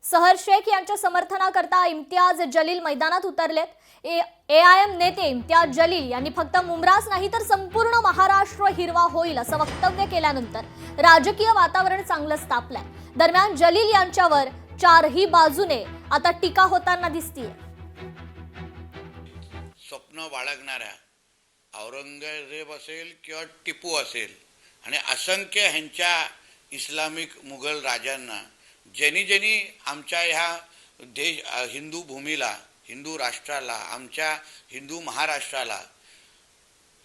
सहर शेख यांच्या समर्थनाकरता इम्तियाज जलील मैदानात उतरलेत। एआयएम नेते इम्तियाज जलील यांनी फक्त मुंब्राच नाही तर संपूर्ण महाराष्ट्र हिरवा होईल असं वक्तव्य केल्यानंतर राजकीय वातावरण चांगलंच तापलंय। दरम्यान जलील यांच्यावर चारही बाजूने आता टीका होताना दिसतीये। स्वप्न बाळगणाऱ्या औरंगजेब असेल किंवा टिपू असेल आणि असंख्य ह्यांच्या इस्लामिक मुघल राजांना ज्यांनी आमच्या ह्या देश हिंदू भूमीला, हिंदू राष्ट्राला, आमच्या हिंदू महाराष्ट्राला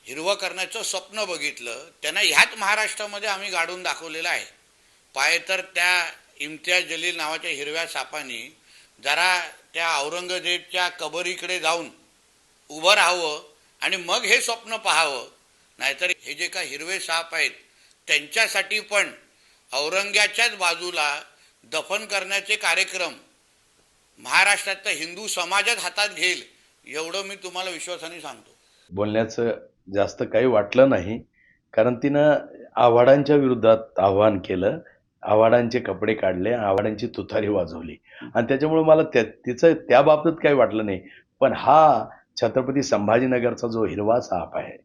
हिरवं करण्याचं स्वप्न बघितलं, त्यांना ह्याच महाराष्ट्रामध्ये आम्ही गाडून दाखवलेलं आहे। पाय तर त्या इम्तियाज जलील नावाच्या हिरव्या सापानी जरा त्या औरंगजेबच्या कबरीकडे जाऊन उभं राहावं आणि मग हे स्वप्न पाहावं। नाहीतर हे जे काही हिरवे साप आहेत त्यांच्यासाठी पण औरंग्याच्याच बाजूला दफन करण्याचे कार्यक्रम महाराष्ट्रातल्या हिंदू समाजात हातात घेईल एवढं मी तुम्हाला विश्वासाने सांगतो। बोलण्याचं जास्त काही वाटलं नाही, कारण तिनं आव्हाडांच्या विरोधात आव्हान केलं, आव्हाडांचे कपडे काढले, आव्हाडांची तुतारी वाजवली आणि त्याच्यामुळे मला तिचं त्या बाबतीत काही वाटलं नाही। पण हा छत्रपती संभाजीनगरचा जो हिरवा साप आहे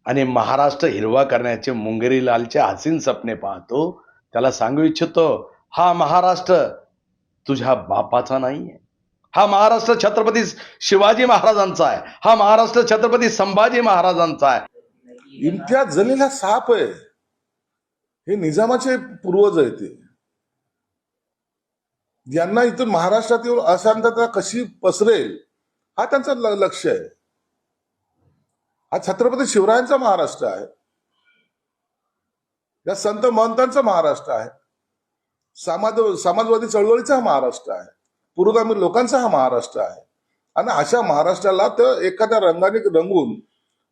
आणि महाराष्ट्र हिरवा करण्याचे मुंगेरीलालचे हसीन सपने पाहतो, त्याला सांगू इच्छितो, हा महाराष्ट्र तुझ्या बापाचा नाहीये, हा महाराष्ट्र छत्रपती शिवाजी महाराजांचा आहे, हा महाराष्ट्र छत्रपती संभाजी महाराजांचा आहे। इम्तियाज जलील हा साप आहे, हे निजामाचे पूर्वज आहे। ते यांना इथून महाराष्ट्रात येऊन अशांतता कशी पसरेल हा त्यांचं लक्ष आहे। हा छत्रपती शिवरायांचा महाराष्ट्र आहे, या संत महंतांचा महाराष्ट्र आहे, समाजवादी चळवळीचा हा महाराष्ट्र आहे, पुरोगामी लोकांचा हा महाराष्ट्र आहे। आणि अशा महाराष्ट्राला तर एखाद्या रंगाने रंगून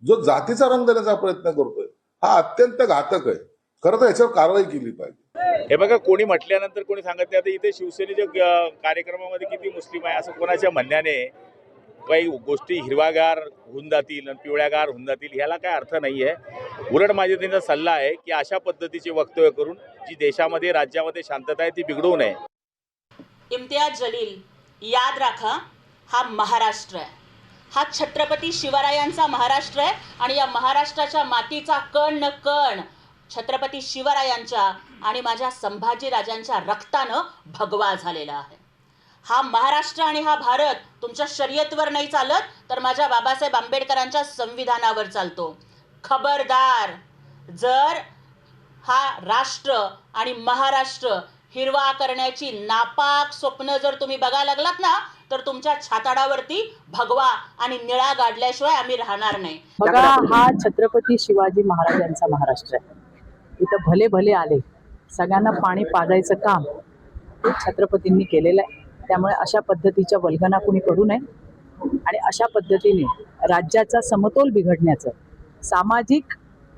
जो जातीचा रंग देण्याचा प्रयत्न करतोय हा अत्यंत घातक आहे। खरं तर याच्यावर कारवाई केली पाहिजे। हे बघा, कोणी म्हटल्यानंतर कोणी सांगत नाही। आता इथे शिवसेनेच्या कार्यक्रमामध्ये किती मुस्लिम आहे असं कोणाच्या म्हणण्याने काही गोष्टी हिरवागार होऊन जातील आणि पिवळ्यागार होऊन जातील ह्याला काय अर्थ नाही आहे। उलट माझा त्यांचा सल्ला आहे की अशा पद्धतीचे वक्तव्य करून जी देशामध्ये राज्यामध्ये शांतता आहे ती बिघडवू नये। इम्तियाज जलील, याद राखा, हा महाराष्ट्र आहे, हा छत्रपती शिवरायांचा महाराष्ट्र आहे आणि या महाराष्ट्राच्या मातीचा कण न कण छत्रपती शिवरायांच्या आणि माझ्या संभाजी राजांच्या रक्तानं भगवा झालेला आहे। हा महाराष्ट्र आणि हा भारत तुमच्या शर्यतवर नाही चालत, तर माझ्या बाबासाहेब आंबेडकरांच्या संविधानावर चालतो। खबरदार, जर हा राष्ट्र आणि महाराष्ट्र हिरवा करण्याची नापाक स्वप्न जर तुम्ही बघायला लागलात ना, तर तुमच्या छाताडावरती भगवा आणि निळा गाडल्याशिवाय आम्ही राहणार नाही। बघा, हा छत्रपती शिवाजी महाराजांचा महाराष्ट्र आहे। इथं भले भले आले, सगळ्यांना पाणी पाजायचं काम हे छत्रपतींनी केलेलं आहे। त्यामुळे अशा पद्धतीच्या वल्गना कुणी करू नये आणि अशा पद्धतीने राज्याचा समतोल बिघडण्याचं, सामाजिक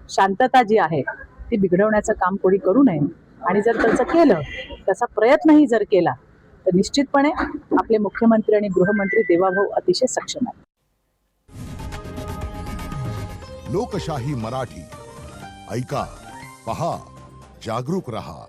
शांतता जी आहे ती बिघडवण्याचं काम कोणी करू नये। आणि जर तसं केलं, तसा प्रयत्नही जर केला तर निश्चितपणे आपले मुख्यमंत्री आणि गृहमंत्री देवाभाऊ अतिशय सक्षम आहेत। लोकशाही मराठी ऐका, पहा, जागरूक रहा।